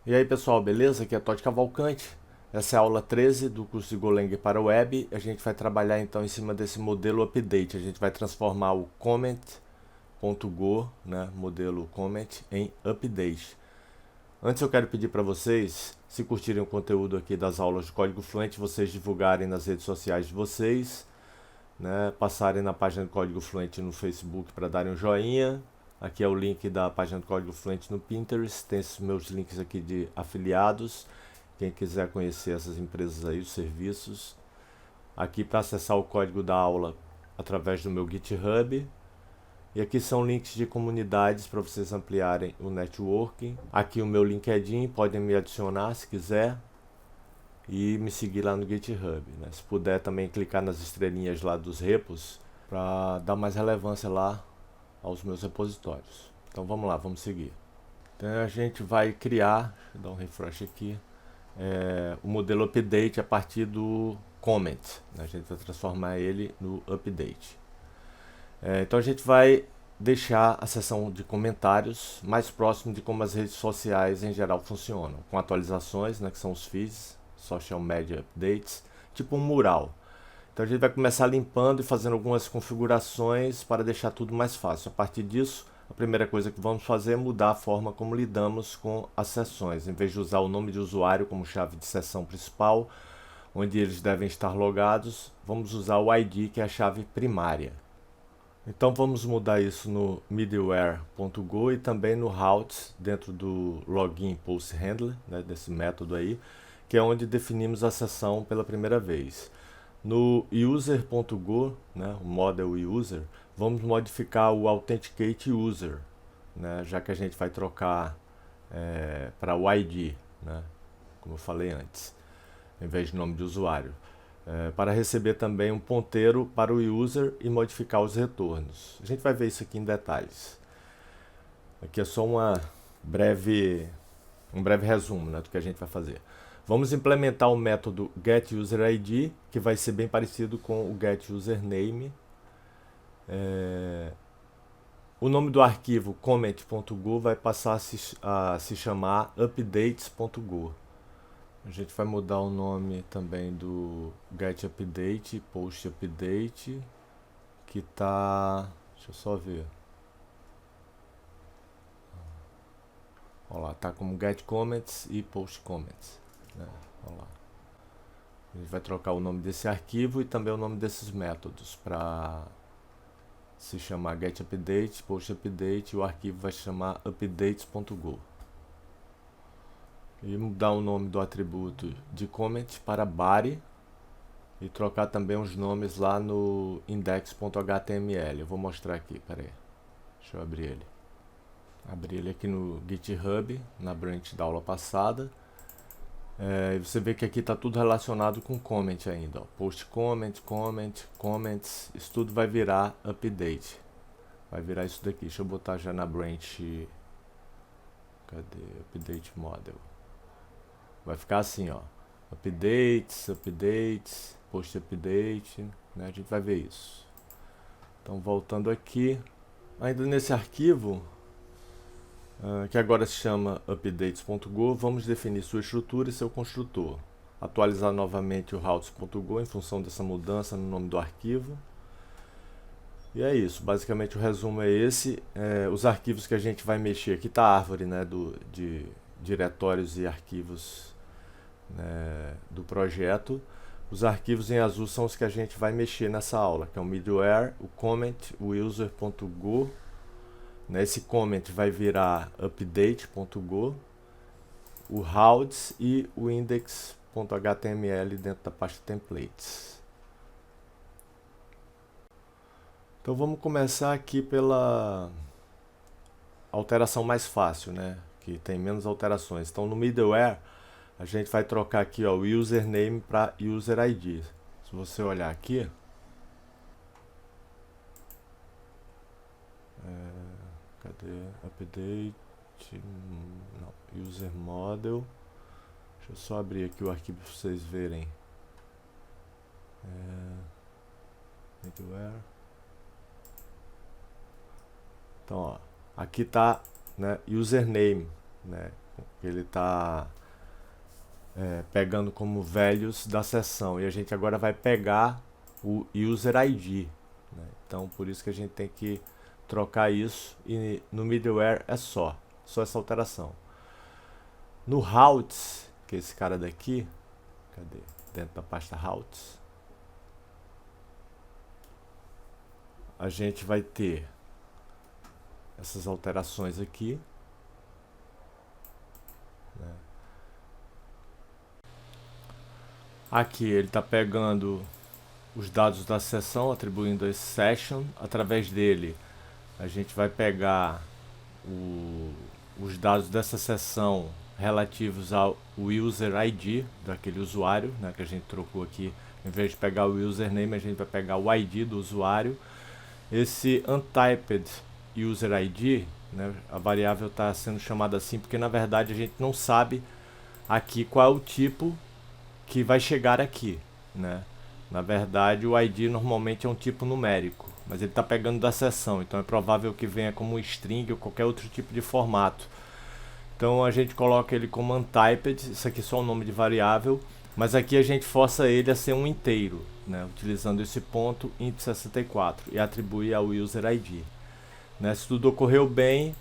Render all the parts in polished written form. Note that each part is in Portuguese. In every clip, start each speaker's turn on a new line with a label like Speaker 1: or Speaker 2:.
Speaker 1: E aí pessoal, beleza? Aqui é Todd Cavalcante. Essa é a aula 13 do curso de Golang para web. A gente vai trabalhar então em cima desse modelo update. A gente vai transformar o comment.go, né, modelo comment, em update. Antes eu quero pedir para vocês, se curtirem o conteúdo aqui das aulas de código fluente, vocês divulgarem nas redes sociais de vocês, né, passarem na página do Código Fluente no Facebook para darem um joinha. Aqui é o link da página do Código Fluente no Pinterest, tem esses meus links aqui de afiliados, quem quiser conhecer essas empresas aí, os serviços. Aqui para acessar o código da aula através do meu GitHub. E aqui são links de comunidades para vocês ampliarem o networking. Aqui o meu LinkedIn, podem me adicionar se quiser. E me seguir lá no GitHub, né? Se puder também clicar nas estrelinhas lá dos repos para dar mais relevância lá aos meus repositórios. Então vamos lá, vamos seguir. Então a gente vai criar, deixa eu dar um refresh aqui, o modelo update a partir do comment, né? A gente vai transformar ele no update. Então a gente vai deixar a seção de comentários mais próximo de como as redes sociais em geral funcionam, com atualizações, né, que são os feeds, social media updates, tipo um mural. Então a gente vai começar limpando e fazendo algumas configurações para deixar tudo mais fácil. A partir disso, a primeira coisa que vamos fazer é mudar a forma como lidamos com as sessões. Em vez de usar o nome de usuário como chave de sessão principal, onde eles devem estar logados, vamos usar o ID, que é a chave primária. Então vamos mudar isso no middleware.go e também no routes dentro do login post handler, né, desse método aí, que é onde definimos a sessão pela primeira vez. No user.go, né, o model user, vamos modificar o authenticate user, né, já que a gente vai trocar para o ID, né, como eu falei antes, em vez de nome de usuário. Para receber também um ponteiro para o user e modificar os retornos. A gente vai ver isso aqui em detalhes. Aqui é só um breve resumo, né, do que a gente vai fazer. Vamos implementar o método getUserID, que vai ser bem parecido com o getUsername. O nome do arquivo comment.go vai passar a se chamar updates.go. A gente vai mudar o nome também do getUpdate, postUpdate, que tá... deixa eu só ver. Olha lá, tá como getComments e postComments, né? Olha lá. A gente vai trocar o nome desse arquivo e também o nome desses métodos para se chamar getUpdate, postUpdate, e o arquivo vai se chamar updates.go. E mudar o nome do atributo de comment para body e trocar também os nomes lá no index.html. Eu vou mostrar aqui, peraí. Deixa eu abrir ele. Abri ele aqui no GitHub, na branch da aula passada. E você vê que aqui está tudo relacionado com comment ainda. Ó. Post comment, comment, comments, isso tudo vai virar update. Vai virar isso daqui. Deixa eu botar já na branch. Cadê? Update model. Vai ficar assim, ó. Updates, updates, post update, né? A gente vai ver isso. Então voltando aqui, ainda nesse arquivo, que agora se chama updates.go, vamos definir sua estrutura e seu construtor. Atualizar novamente o routes.go em função dessa mudança no nome do arquivo. E é isso, basicamente o resumo é esse. Os arquivos que a gente vai mexer, aqui está a árvore, né, de diretórios e arquivos, né, do projeto. Os arquivos em azul são os que a gente vai mexer nessa aula, que é o middleware, o comment, o user.go. Esse comment vai virar update.go, o routes e o index.html dentro da pasta templates. Então vamos começar aqui pela alteração mais fácil, né, que tem menos alterações. Então no middleware a gente vai trocar aqui, ó, o username para user ID. Se você olhar aqui, cadê? Update, não, user model. Deixa eu só abrir aqui o arquivo para vocês verem. Middleware. Então, ó, aqui tá, né, username, né, Ele está pegando como values da sessão. E a gente agora vai pegar o user ID, né? Então por isso que a gente tem que trocar isso, e no middleware é só essa alteração. No routes, que é esse cara daqui, cadê? Dentro da pasta routes, a gente vai ter essas alterações aqui, né? Aqui ele está pegando os dados da sessão, atribuindo esse session. Através dele a gente vai pegar os dados dessa sessão relativos ao user ID daquele usuário, né, que a gente trocou aqui. Em vez de pegar o username, a gente vai pegar o ID do usuário. Esse untyped user ID, né, a variável está sendo chamada assim porque na verdade a gente não sabe aqui qual é o tipo que vai chegar aqui, né? Na verdade o ID normalmente é um tipo numérico, mas ele está pegando da sessão, então é provável que venha como string ou qualquer outro tipo de formato. Então a gente coloca ele como untyped, isso aqui é só o nome de variável, mas aqui a gente força ele a ser um inteiro, né, utilizando esse ponto int64 e atribui ao user ID. Né, se tudo ocorreu bem,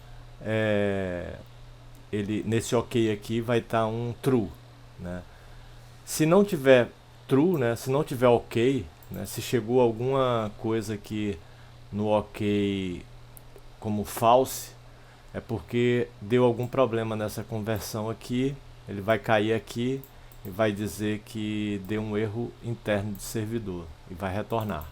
Speaker 1: ele, nesse OK aqui vai estar um true. Né. Se não tiver true, né, se não tiver OK, né, se chegou alguma coisa aqui no OK como false, é porque deu algum problema nessa conversão aqui. Ele vai cair aqui e vai dizer que deu um erro interno de servidor e vai retornar.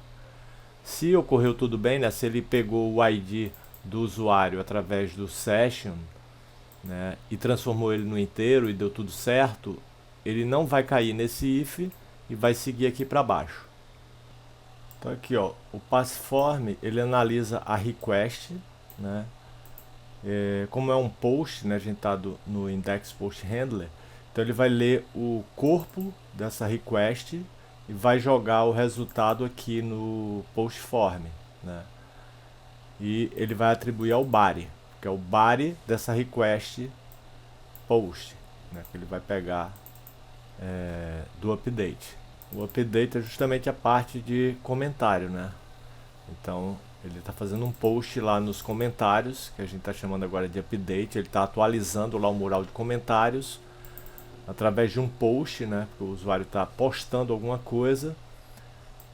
Speaker 1: Se ocorreu tudo bem, né, se ele pegou o ID do usuário através do session, né, e transformou ele no inteiro e deu tudo certo, ele não vai cair nesse if e vai seguir aqui para baixo. Então aqui, ó, o passform ele analisa a request, né? Como é um post, né, a gente está no index post handler, então ele vai ler o corpo dessa request e vai jogar o resultado aqui no post form, né? E ele vai atribuir ao body, que é o body dessa request post, né, que ele vai pegar do update. O update é justamente a parte de comentário, né? Então ele está fazendo um post lá nos comentários, que a gente está chamando agora de update. Ele está atualizando lá o mural de comentários através de um post, né? Porque o usuário está postando alguma coisa.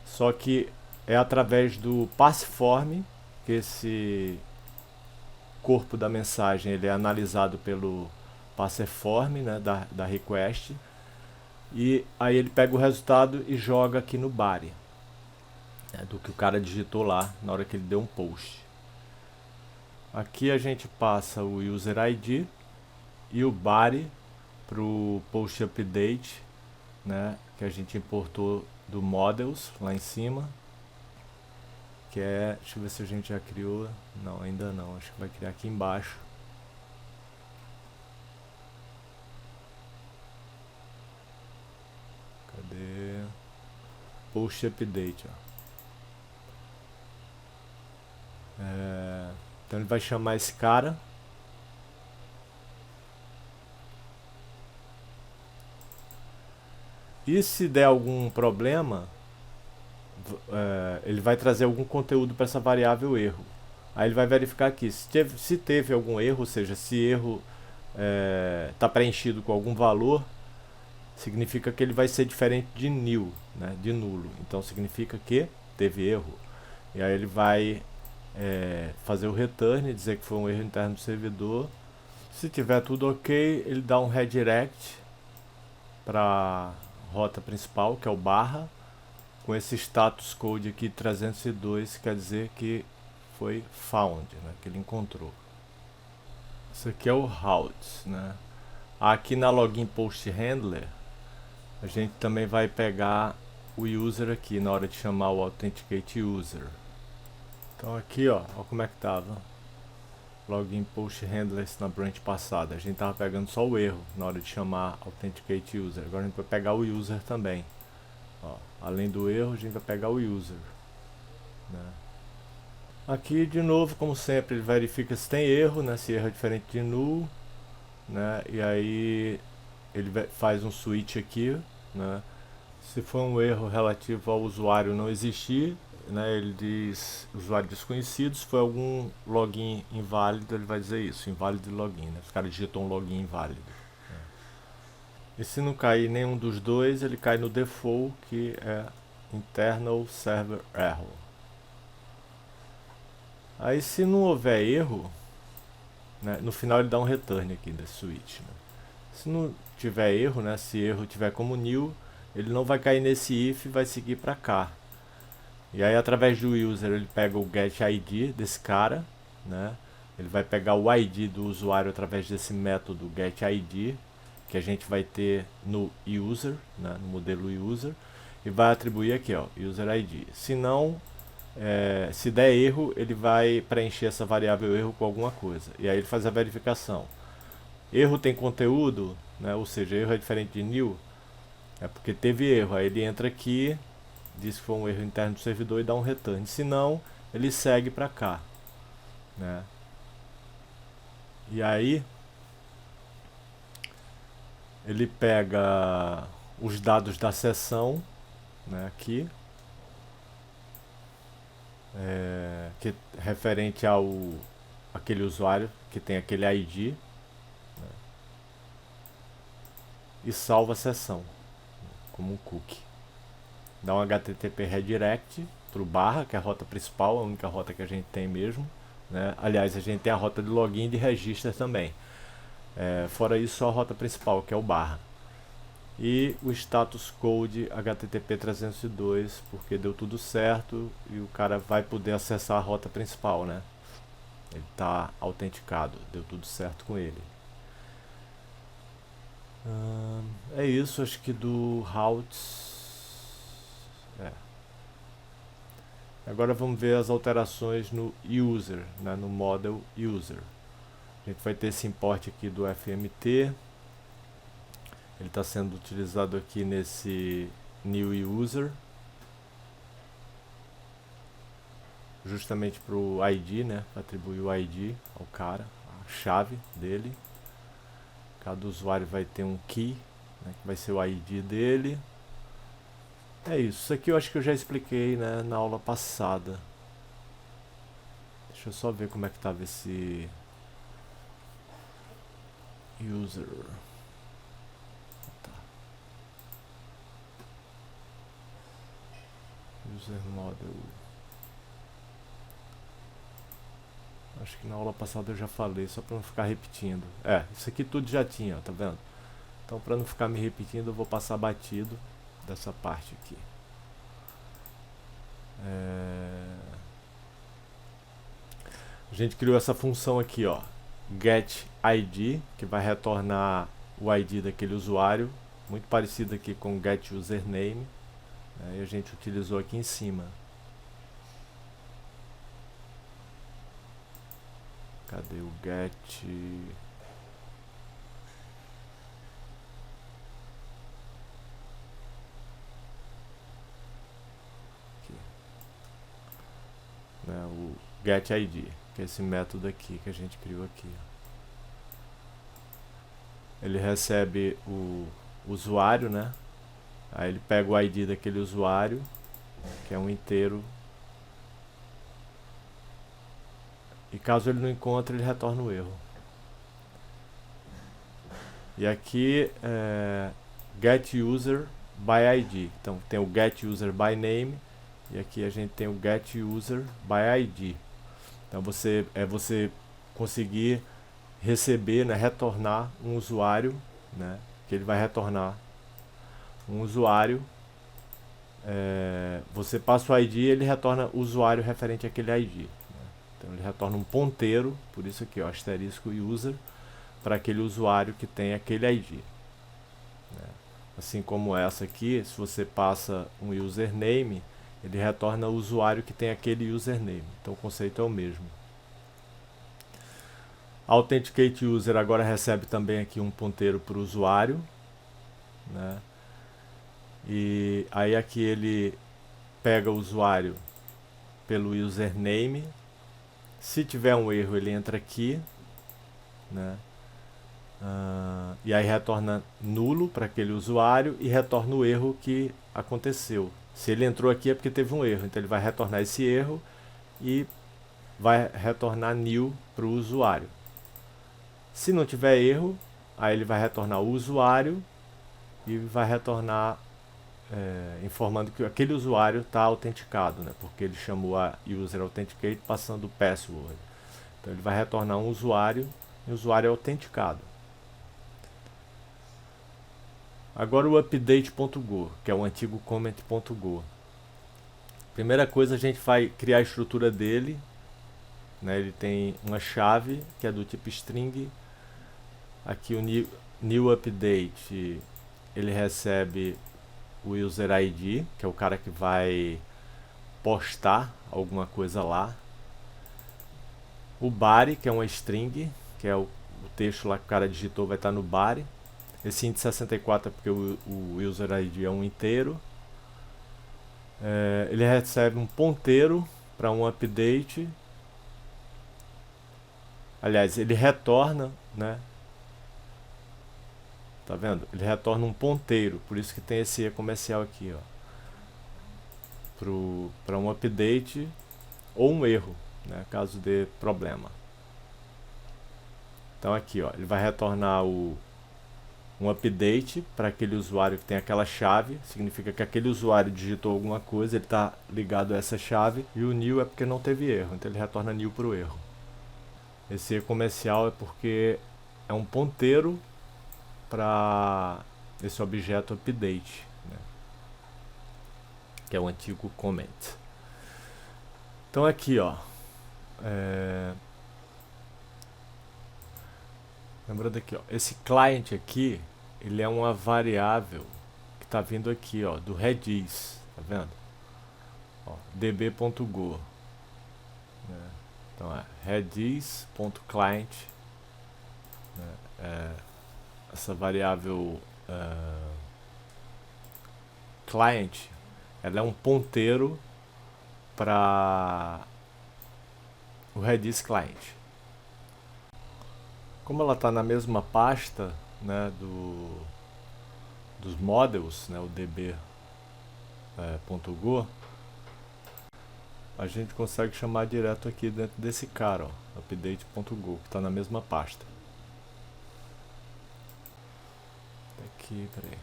Speaker 1: Só que é através do passform que esse corpo da mensagem ele é analisado pelo passerform, né? Da request. E aí ele pega o resultado e joga aqui no body, do que o cara digitou lá na hora que ele deu um post. Aqui a gente passa o user ID e o body para o post update, né, que a gente importou do models lá em cima, que é, deixa eu ver se a gente já criou, não, ainda não, acho que vai criar aqui embaixo. Cadê? Post update, ó. Então ele vai chamar esse cara. E se der algum problema, ele vai trazer algum conteúdo para essa variável erro. Aí ele vai verificar aqui, se teve algum erro, ou seja, se erro está preenchido com algum valor, significa que ele vai ser diferente de nil, né, de nulo. Então significa que teve erro. E aí ele vai fazer o return, dizer que foi um erro interno do servidor. Se tiver tudo ok, ele dá um redirect para a rota principal, que é o barra, com esse status code aqui 302, quer dizer que foi found, né, que ele encontrou. Isso aqui é o routes, né? Aqui na login post handler, a gente também vai pegar o user aqui na hora de chamar o authenticate user. Então aqui, ó como é que tava. Login post handlers na branch passada, a gente tava pegando só o erro na hora de chamar authenticate user. Agora a gente vai pegar o user também. Ó, além do erro, a gente vai pegar o user, né? Aqui de novo, como sempre, ele verifica se tem erro, né? Se erro é diferente de null. né? E aí ele faz um switch aqui, né? Se for um erro relativo ao usuário não existir, né, ele diz usuário desconhecido. Se for algum login inválido, ele vai dizer isso, inválido login, né? Os caras digitam um login inválido. E se não cair nenhum dos dois, ele cai no default, que é internal server error. Aí se não houver erro, né, no final ele dá um return aqui desse switch, né? Se não tiver erro, né, se erro tiver como new, ele não vai cair nesse if e vai seguir para cá. E aí através do user ele pega o get ID desse cara, né? Ele vai pegar o ID do usuário através desse método get ID, que a gente vai ter no user, né, no modelo user, e vai atribuir aqui, ó, user ID. Se não, se der erro, ele vai preencher essa variável erro com alguma coisa. E aí ele faz a verificação. Erro tem conteúdo, né, ou seja, erro é diferente de new, é porque teve erro. Aí ele entra aqui, diz que foi um erro interno do servidor e dá um return. Se não, ele segue para cá, né? E aí ele pega os dados da sessão, né, aqui, que é referente ao aquele usuário que tem aquele ID, né, e salva a sessão como um cookie. Dá um HTTP redirect para o barra, que é a rota principal, a única rota que a gente tem mesmo, né? Aliás, a gente tem a rota de login e de register também. Fora isso, só a rota principal, que é o barra. E o status code HTTP 302, porque deu tudo certo e o cara vai poder acessar a rota principal, né? Ele está autenticado, deu tudo certo com ele. É isso, acho que do routes. Agora vamos ver as alterações no user, né, no model user. A gente vai ter esse import aqui do FMT. Ele está sendo utilizado aqui nesse new user, justamente para o ID, né, para atribuir o ID ao cara, a chave dele. Cada usuário vai ter um key, né, que vai ser o ID dele. É isso. Isso aqui eu acho que eu já expliquei, né, na aula passada. Deixa eu só ver como é que estava esse user. Tá. User model. Acho que na aula passada eu já falei, só para não ficar repetindo. Isso aqui tudo já tinha, tá vendo? Então, para não ficar me repetindo, eu vou passar batido dessa parte aqui. A gente criou essa função aqui, ó, getID, que vai retornar o ID daquele usuário, muito parecido aqui com getUsername, né, e a gente utilizou aqui em cima. Cadê o get? Aqui. Né, o getID, que é esse método aqui que a gente criou aqui. Ele recebe o usuário, né? Aí ele pega o ID daquele usuário, que é um inteiro. E caso ele não encontre, ele retorna o erro. E aqui get user by ID. Então tem o get user by name e aqui a gente tem o get user by ID. Então você conseguir receber, né, retornar um usuário, né, que ele vai retornar um usuário. Você passa o ID e ele retorna o usuário referente àquele ID. Então ele retorna um ponteiro, por isso aqui, ó, asterisco user, para aquele usuário que tem aquele ID. Né? Assim como essa aqui, se você passa um username, ele retorna o usuário que tem aquele username. Então o conceito é o mesmo. Authenticate User agora recebe também aqui um ponteiro para o usuário. Né? E aí aqui ele pega o usuário pelo username. Se tiver um erro, ele entra aqui, né? E aí retorna nulo para aquele usuário e retorna o erro que aconteceu. Se ele entrou aqui é porque teve um erro, então ele vai retornar esse erro e vai retornar nil para o usuário. Se não tiver erro, aí ele vai retornar o usuário e vai retornar informando que aquele usuário está autenticado, né? Porque ele chamou a user authenticate passando o password. Então ele vai retornar um usuário e o usuário é autenticado. Agora o update.go, que é o antigo comment.go. Primeira coisa, a gente vai criar a estrutura dele, né? Ele tem uma chave que é do tipo string. Aqui o new update, ele recebe o user ID, que é o cara que vai postar alguma coisa lá. O body, que é uma string, que é o texto lá que o cara digitou, vai estar no body. Esse int 64 é porque o user ID é um inteiro. Ele recebe um ponteiro para um update. Aliás, ele retorna, né? Tá vendo? Ele retorna um ponteiro, por isso que tem esse E comercial aqui, ó. Para um update ou um erro, né? Caso dê problema. Então aqui, ó, ele vai retornar um update para aquele usuário que tem aquela chave, significa que aquele usuário digitou alguma coisa, ele está ligado a essa chave, e o new é porque não teve erro, então ele retorna new para o erro. Esse E comercial é porque é um ponteiro para esse objeto update, né? Que é o antigo comment. Então aqui, ó, lembrando aqui, ó, esse client aqui, ele é uma variável que está vindo aqui, ó, do Redis, tá vendo? Ó, db.go, né? Então é redis.client, né? Essa variável client, ela é um ponteiro para o Redis client. Como ela está na mesma pasta, né, dos models, né, o db.go, a gente consegue chamar direto aqui dentro desse cara, ó, update.go, que está na mesma pasta. Aqui, peraí.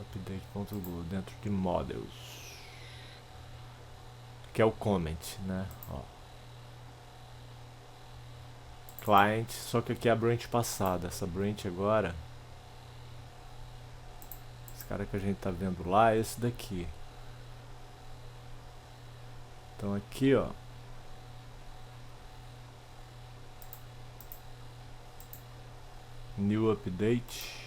Speaker 1: Update.go, dentro de models, que é o comment, né? Ó. Client, só que aqui é a branch passada. Essa branch agora, esse cara que a gente tá vendo lá é esse daqui. Então aqui, ó, new update,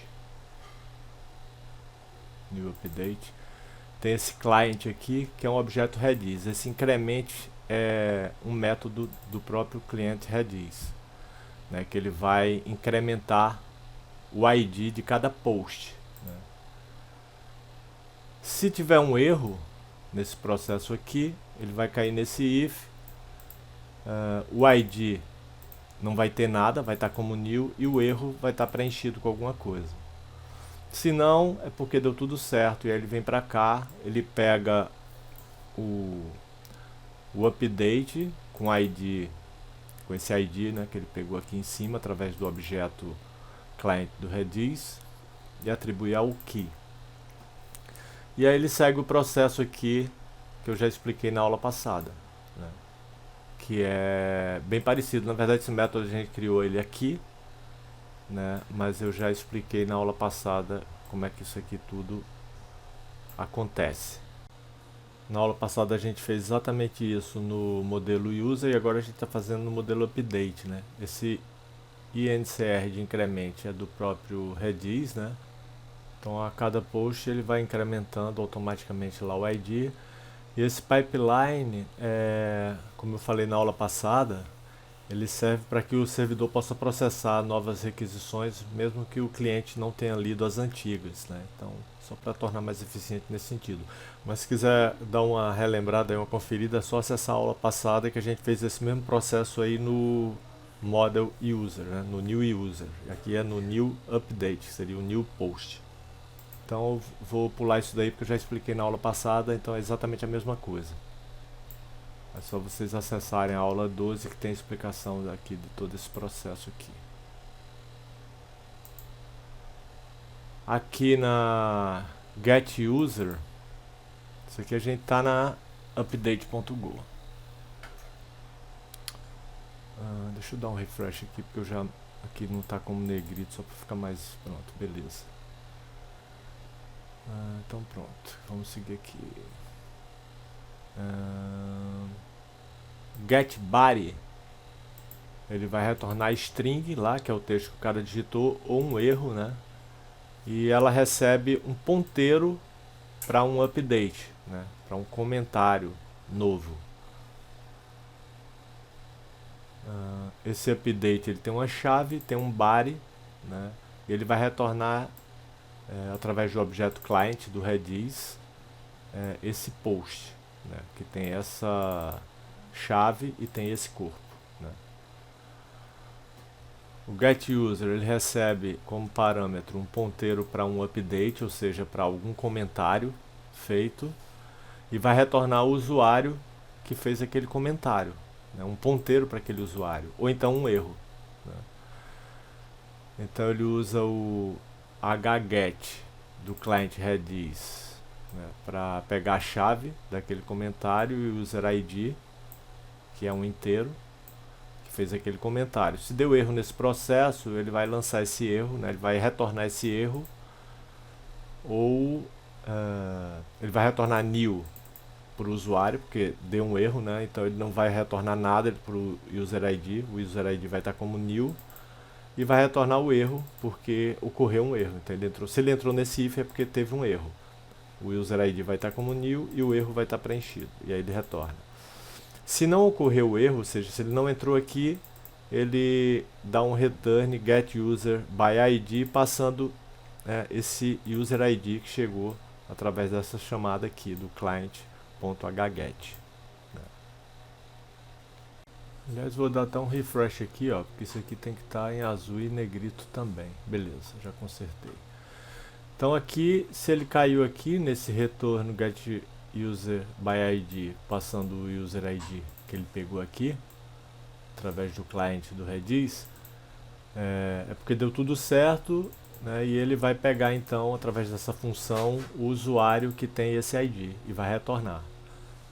Speaker 1: tem esse client aqui que é um objeto Redis. Esse increment é um método do próprio cliente Redis, né, que ele vai incrementar o ID de cada post, né. Se tiver um erro nesse processo aqui, ele vai cair nesse if, o ID não vai ter nada, vai estar como new, e o erro vai estar preenchido com alguma coisa. Se não, é porque deu tudo certo, e aí ele vem para cá, ele pega o update com ID, com esse ID, né, que ele pegou aqui em cima através do objeto client do Redis, e atribui ao key. E aí ele segue o processo aqui que eu já expliquei na aula passada, né, que é bem parecido. Na verdade, esse método a gente criou ele aqui, né, mas eu já expliquei na aula passada como é que isso aqui tudo acontece. Na aula passada a gente fez exatamente isso no modelo user, e agora a gente está fazendo no modelo update, né? Esse INCR de increment é do próprio Redis, né? Então a cada post ele vai incrementando automaticamente lá o ID. E esse pipeline, como eu falei na aula passada, ele serve para que o servidor possa processar novas requisições, mesmo que o cliente não tenha lido as antigas, né? Então, só para tornar mais eficiente nesse sentido. Mas se quiser dar uma relembrada, uma conferida, é só acessar a aula passada que a gente fez esse mesmo processo aí no model user, né? No new user. Aqui é no new update, que seria o new post. Então eu vou pular isso daí porque eu já expliquei na aula passada, então é exatamente a mesma coisa. É só vocês acessarem a aula 12 que tem a explicação aqui de todo esse processo aqui. Aqui na get user, isso aqui a gente está na update.go. Deixa eu dar um refresh aqui porque eu já aqui não está como negrito, só para ficar mais pronto, beleza. Então pronto, vamos seguir aqui. Get body, ele vai retornar string lá, que é o texto que o cara digitou, ou um erro, né? E ela recebe um ponteiro para um update, né? Para um comentário novo. Esse update ele tem uma chave, tem um body, né? E ele vai retornar através do objeto client do Redis esse post, né? Que tem essa chave e tem esse corpo, né? O getUser ele recebe como parâmetro um ponteiro para um update, ou seja, para algum comentário feito, e vai retornar o usuário que fez aquele comentário, né? Um ponteiro para aquele usuário, ou então um erro, né? Então ele usa o hget do client Redis, né, para pegar a chave daquele comentário e o user ID, que é um inteiro, que fez aquele comentário. Se deu erro nesse processo, ele vai lançar esse erro, né, ele vai retornar esse erro, ou ele vai retornar new para o usuário, porque deu um erro, né, então ele não vai retornar nada para o user ID vai estar como new, e vai retornar o erro porque ocorreu um erro. Então se ele entrou nesse if é porque teve um erro. O user ID vai estar como new e o erro vai estar preenchido, e aí ele retorna. Se não ocorreu o erro, ou seja, se ele não entrou aqui, ele dá um return get user by ID, passando esse user ID que chegou através dessa chamada aqui do client.hget. Aliás, vou dar até um refresh aqui, ó, porque isso aqui tem que estar em azul e negrito também. Beleza, já consertei. Então aqui, se ele caiu aqui nesse retorno get user by ID, passando o user ID que ele pegou aqui, através do cliente do Redis, é porque deu tudo certo, né, e ele vai pegar então, através dessa função, o usuário que tem esse ID e vai retornar,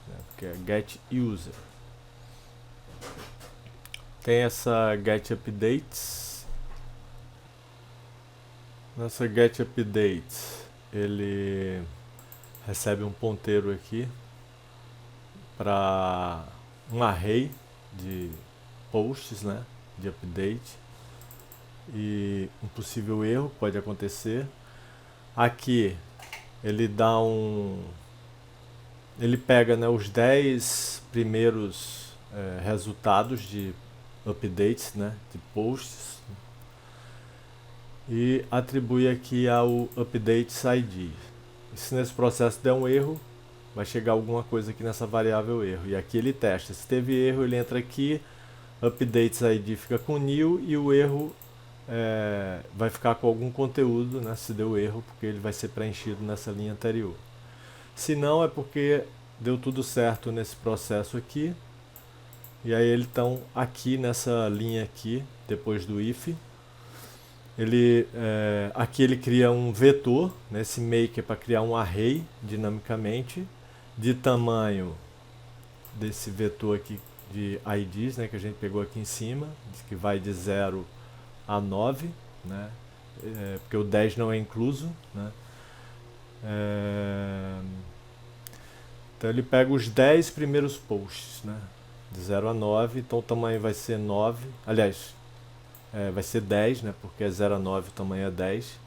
Speaker 1: né, porque é get user. Tem essa get updates. Nessa get updates ele recebe um ponteiro aqui para um array de posts, né, de update, e um possível erro pode acontecer. Aqui ele dá ele pega, né, os 10 primeiros resultados de updates, né, de posts, e atribui aqui ao updates ID. E se nesse processo der um erro, vai chegar alguma coisa aqui nessa variável erro, e aqui ele testa. Se teve erro, ele entra aqui, updates ID fica com new, e o erro vai ficar com algum conteúdo, né, se deu erro, porque ele vai ser preenchido nessa linha anterior. Se não, é porque deu tudo certo nesse processo aqui. E aí ele então aqui nessa linha aqui, depois do if, aqui ele cria um vetor, né, esse make é para criar um array dinamicamente de tamanho desse vetor aqui de IDs, né, que a gente pegou aqui em cima, que vai de 0 a 9, né, porque o 10 não é incluso, né. Então ele pega os 10 primeiros posts, né, de 0 a 9, então o tamanho vai ser 9, aliás, vai ser 10, né, porque é 0 a 9, o tamanho é 10,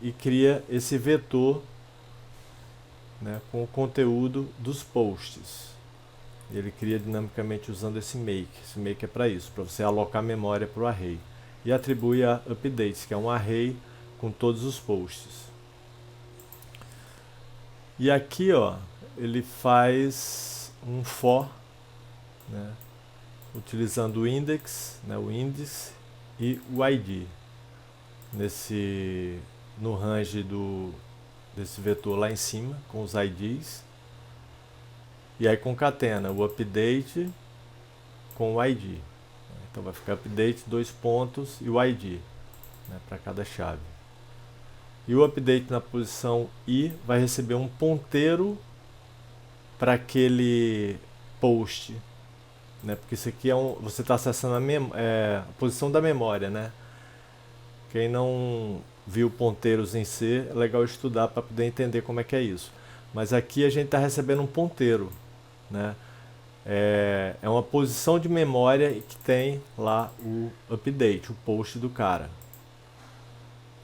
Speaker 1: e cria esse vetor, né, com o conteúdo dos posts. Ele cria dinamicamente usando esse make. Esse make é para isso, para você alocar memória para o array. E atribui a updates, que é um array com todos os posts. E aqui, ó, ele faz um for, né, utilizando o index, né, o índice e o ID no range desse vetor lá em cima com os IDs, e aí concatena o update com o ID. Então vai ficar update, dois pontos e o ID, né, para cada chave. E o update na posição I vai receber um ponteiro para aquele post, né? Porque isso aqui você está acessando a posição da memória, né? Quem não viu ponteiros em C, é legal estudar para poder entender como é que é isso. Mas aqui a gente está recebendo um ponteiro, né? É uma posição de memória que tem lá o update, o post do cara.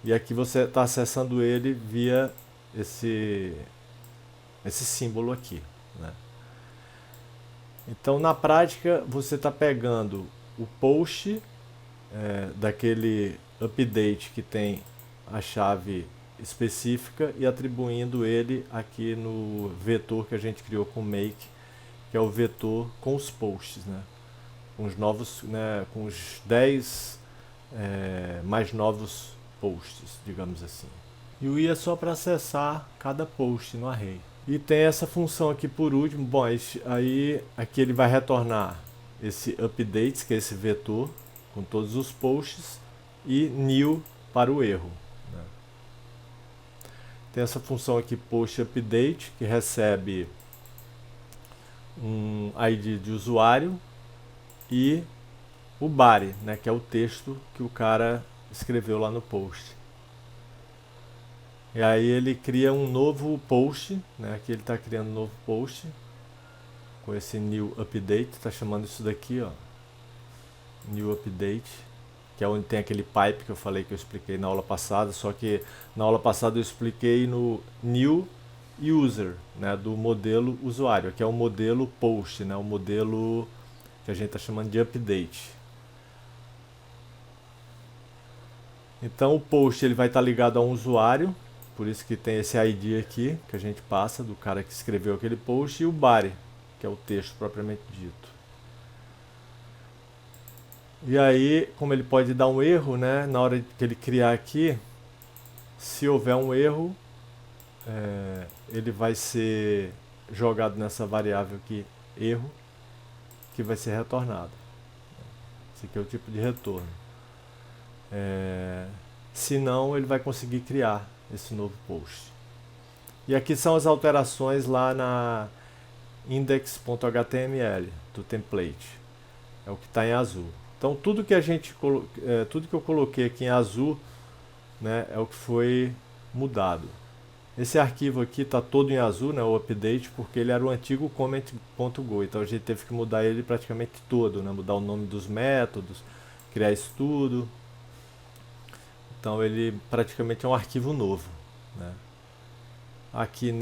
Speaker 1: E aqui você está acessando ele via esse símbolo aqui, né? Então, na prática, você está pegando o post daquele update que tem a chave específica e atribuindo ele aqui no vetor que a gente criou com make, que é o vetor com os posts, né? Com os novos, né? Com os 10 mais novos posts, digamos assim. E o i é só para acessar cada post no array. E tem essa função aqui por último. Bom, aí aqui ele vai retornar esse updates, que é esse vetor com todos os posts, e new para o erro, né? Tem essa função aqui post update, que recebe um ID de usuário e o body, né, que é o texto que o cara escreveu lá no post. E aí ele cria um novo post, né? Aqui ele está criando um novo post com esse new update, está chamando isso daqui, ó, new update, que é onde tem aquele pipe que eu falei, que eu expliquei na aula passada, só que na aula passada eu expliquei no new user, né, do modelo usuário, que é o modelo post, né, o modelo que a gente está chamando de update. Então o post ele vai estar ligado a um usuário, por isso que tem esse ID aqui, que a gente passa do cara que escreveu aquele post, e o body, que é o texto propriamente dito. E aí, como ele pode dar um erro, né, na hora que ele criar aqui, se houver um erro, ele vai ser jogado nessa variável aqui, erro, que vai ser retornado. Esse aqui é o tipo de retorno. Senão, ele vai conseguir criar esse novo post. E aqui são as alterações lá na index.html do template. É o que está em azul. Então tudo que tudo que eu coloquei aqui em azul, né, é o que foi mudado. Esse arquivo aqui está todo em azul, né, o update, porque ele era o antigo comment.go. Então a gente teve que mudar ele praticamente todo, né, mudar o nome dos métodos, criar isso tudo. Então ele praticamente é um arquivo novo, né? Aqui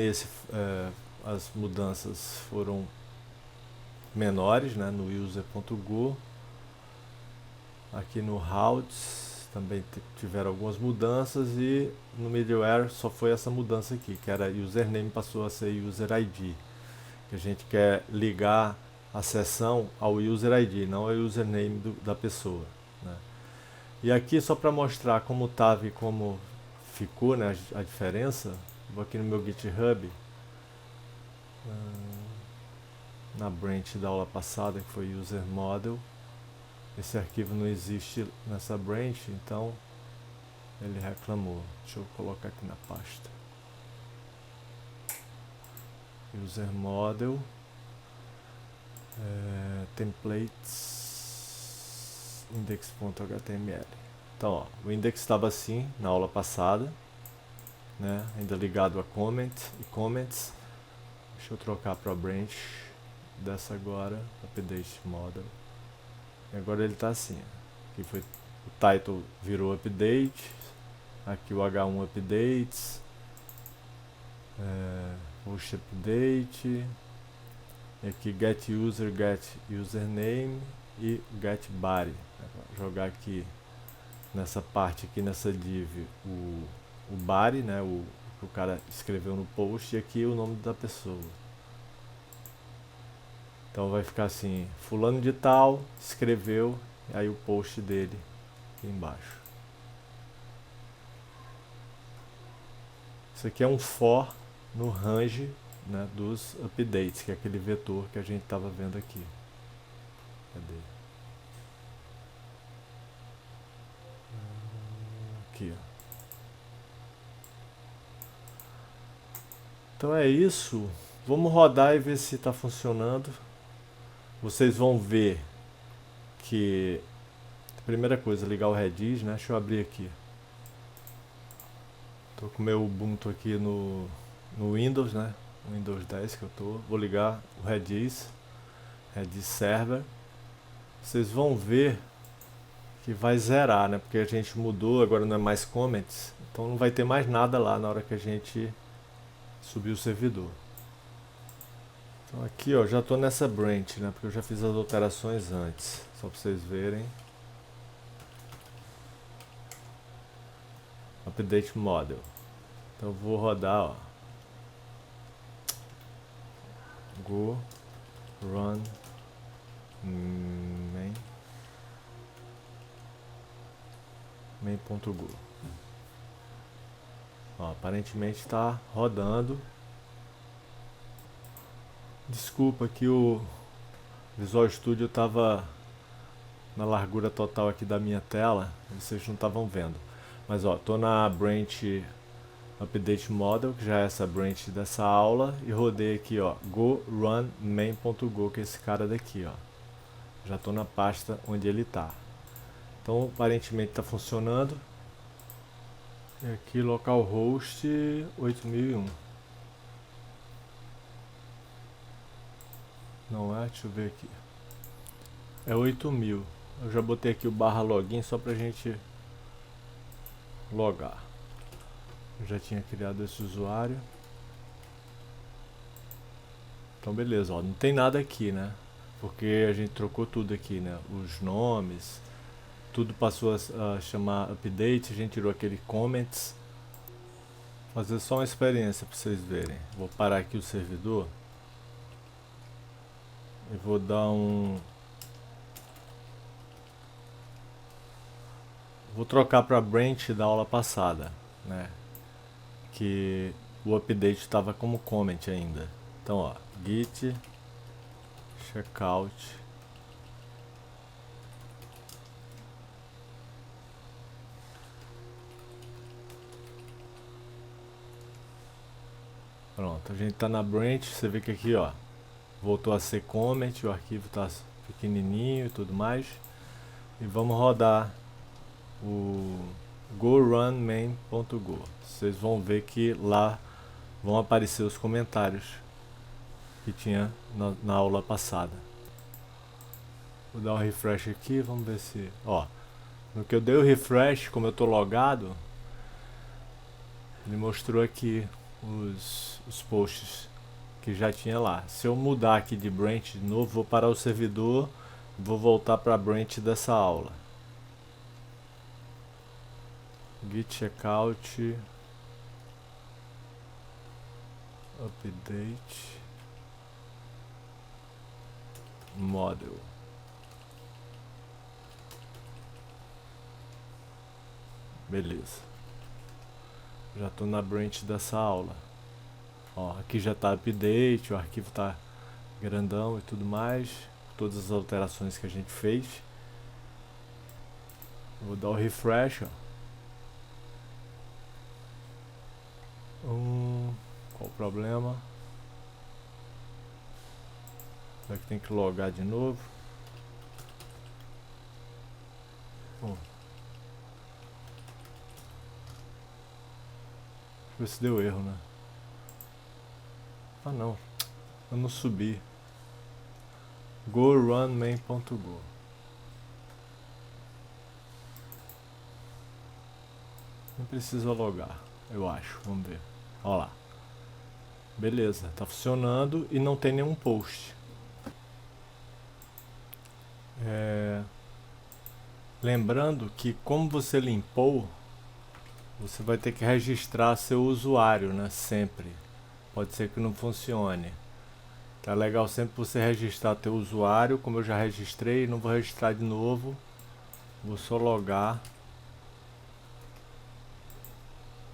Speaker 1: as mudanças foram menores, né, no user.go. Aqui no routes também tiveram algumas mudanças, e no middleware só foi essa mudança aqui, que era username passou a ser user ID, que a gente quer ligar a sessão ao user ID, não ao username da pessoa, né? E aqui só para mostrar como estava e como ficou, né, a diferença, vou aqui no meu GitHub, na branch da aula passada, que foi user model. Esse arquivo não existe nessa branch, então ele reclamou. Deixa eu colocar aqui na pasta. User model, templates, index.html. Então, ó, o index estava assim na aula passada, né, ainda ligado a comment e comments. Deixa eu trocar para a branch dessa agora, update model. E agora ele está assim. Aqui foi o title virou update, aqui o H1 updates, push update, e aqui get user, get username e get body. Vou jogar aqui nessa parte aqui, nessa div, o body, né, o que o cara escreveu no post, e aqui o nome da pessoa. Então vai ficar assim, fulano de tal escreveu, e aí o post dele aqui embaixo. Isso aqui é um for no range, né, dos updates, que é aquele vetor que a gente estava vendo aqui. Cadê? Aqui, ó. Então é isso. Vamos rodar e ver se está funcionando. Vocês vão ver que a primeira coisa, ligar o Redis, né? Deixa eu abrir aqui. Tô com o meu Ubuntu aqui no Windows, né? Windows 10 que eu tô. Vou ligar o Redis Server. Vocês vão ver que vai zerar, né? Porque a gente mudou, agora não é mais comments. Então não vai ter mais nada lá na hora que a gente subir o servidor. Então aqui, ó, já tô nessa branch, né? Porque eu já fiz as alterações antes. Só pra vocês verem. Update model. Então eu vou rodar, ó. Go run main.go. Ó, aparentemente está rodando. Desculpa que o Visual Studio estava na largura total aqui da minha tela, vocês não estavam vendo. Mas ó, tô na branch Update Model, que já é essa branch dessa aula, e rodei aqui, ó, go run main.go, que é esse cara daqui, ó. Já tô na pasta onde ele tá. Então, aparentemente está funcionando. E aqui localhost 8001. Não é? Deixa eu ver aqui. É 8000. Eu já botei aqui o /login só pra gente logar. Eu já tinha criado esse usuário. Então beleza, ó, não tem nada aqui, né? Porque a gente trocou tudo aqui, né? Os nomes, tudo passou a chamar update, a gente tirou aquele comments. Vou fazer só uma experiência para vocês verem. Vou parar aqui o servidor. E vou dar um... Vou trocar para a branch da aula passada, né? Que o update estava como comment ainda. Então, ó, git checkout pronto, a gente tá na branch, você vê que aqui, ó, voltou a ser comment, o arquivo tá pequenininho e tudo mais. E vamos rodar o go run main.go. Vocês vão ver que lá vão aparecer os comentários que tinha na aula passada. Vou dar um refresh aqui, vamos ver se... Ó, no que eu dei o refresh, como eu tô logado, ele mostrou aqui os posts que já tinha lá. Se eu mudar aqui de branch de novo, vou parar o servidor, vou voltar para a branch dessa aula. Git checkout update model. Beleza. Já estou na branch dessa aula. Ó, aqui já está update, o arquivo está grandão e tudo mais. Todas as alterações que a gente fez. Vou dar o refresh, ó. Qual o problema? Será que tem que logar de novo? Bom. Deixa eu ver se deu erro, né? Ah não, eu não subi. Go run main.go. Não precisa logar, eu acho, vamos ver. Olha lá. Beleza, tá funcionando e não tem nenhum post. Lembrando que como você limpou, você vai ter que registrar seu usuário, né? Sempre. Pode ser que não funcione. É legal sempre você registrar teu usuário, como eu já registrei, não vou registrar de novo. Vou só logar,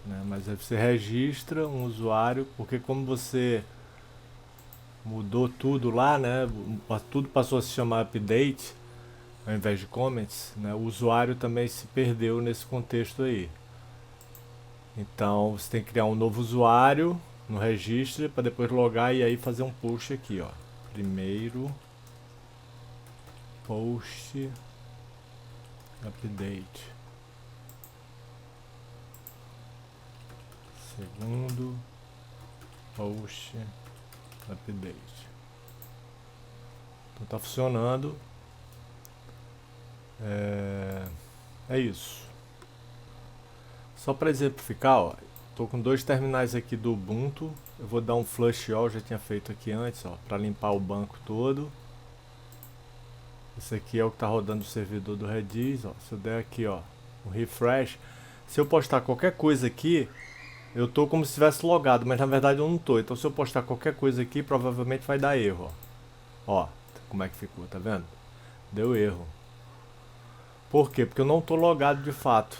Speaker 1: né? Mas aí você registra um usuário, porque como você mudou tudo lá, né? Tudo passou a se chamar update ao invés de comments, né? O usuário também se perdeu nesse contexto aí. Então você tem que criar um novo usuário no registro para depois logar e aí fazer um post aqui, ó. Primeiro post update. Segundo post update. Então tá funcionando. É isso. Só para exemplificar, ó, tô com dois terminais aqui do Ubuntu. Eu vou dar um flush all, já tinha feito aqui antes, ó, para limpar o banco todo. Esse aqui é o que está rodando o servidor do Redis, ó. Se eu der aqui, ó, um refresh, se eu postar qualquer coisa aqui, eu tô como se estivesse logado, mas na verdade eu não tô. Então se eu postar qualquer coisa aqui, provavelmente vai dar erro, ó. Ó, como é que ficou, tá vendo? Deu erro. Por quê? Porque eu não tô logado de fato.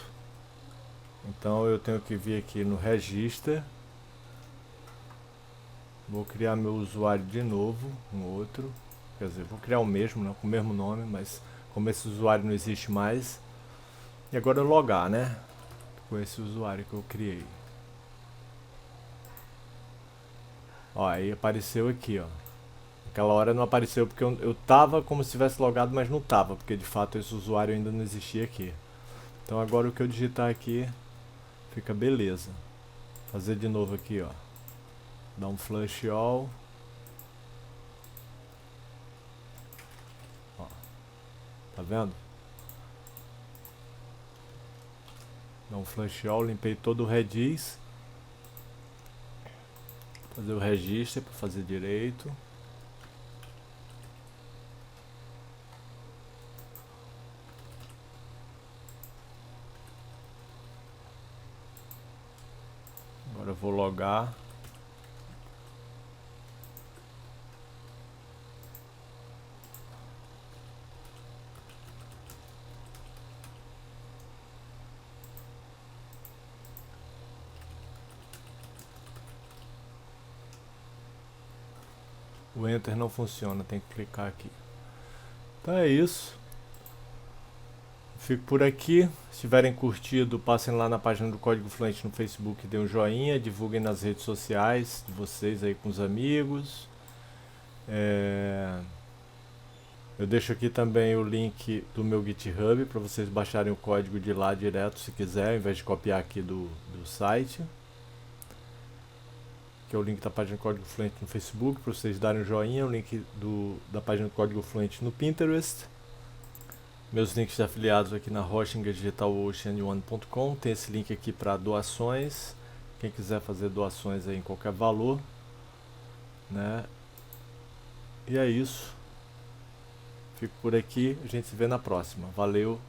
Speaker 1: Então eu tenho que vir aqui no Register. Vou criar meu usuário de novo, um outro. Quer dizer, vou criar o mesmo, né, com o mesmo nome, mas como esse usuário não existe mais. E agora eu logar, né? Com esse usuário que eu criei. Ó, aí apareceu aqui, ó. Naquela hora não apareceu porque eu tava como se tivesse logado, mas não tava, porque de fato esse usuário ainda não existia aqui. Então agora o que eu digitar aqui fica beleza. Fazer de novo aqui, ó. Dar um flush all. Ó. Tá vendo? Dar um flush all, limpei todo o Redis. Fazer o registro para fazer direito. Agora eu vou logar. O Enter não funciona, tem que clicar aqui. Então é isso. Fico por aqui. Se tiverem curtido, passem lá na página do Código Fluente no Facebook, dêem um joinha, divulguem nas redes sociais de vocês aí com os amigos. Eu deixo aqui também o link do meu GitHub para vocês baixarem o código de lá direto se quiser, ao invés de copiar aqui do site. Que é o link da página do Código Fluente no Facebook, para vocês darem um joinha, o link da página do Código Fluente no Pinterest. Meus links de afiliados aqui na Hosting Digital Ocean1.com. Tem esse link aqui para doações. Quem quiser fazer doações aí em qualquer valor, né? E é isso. Fico por aqui, a gente se vê na próxima. Valeu!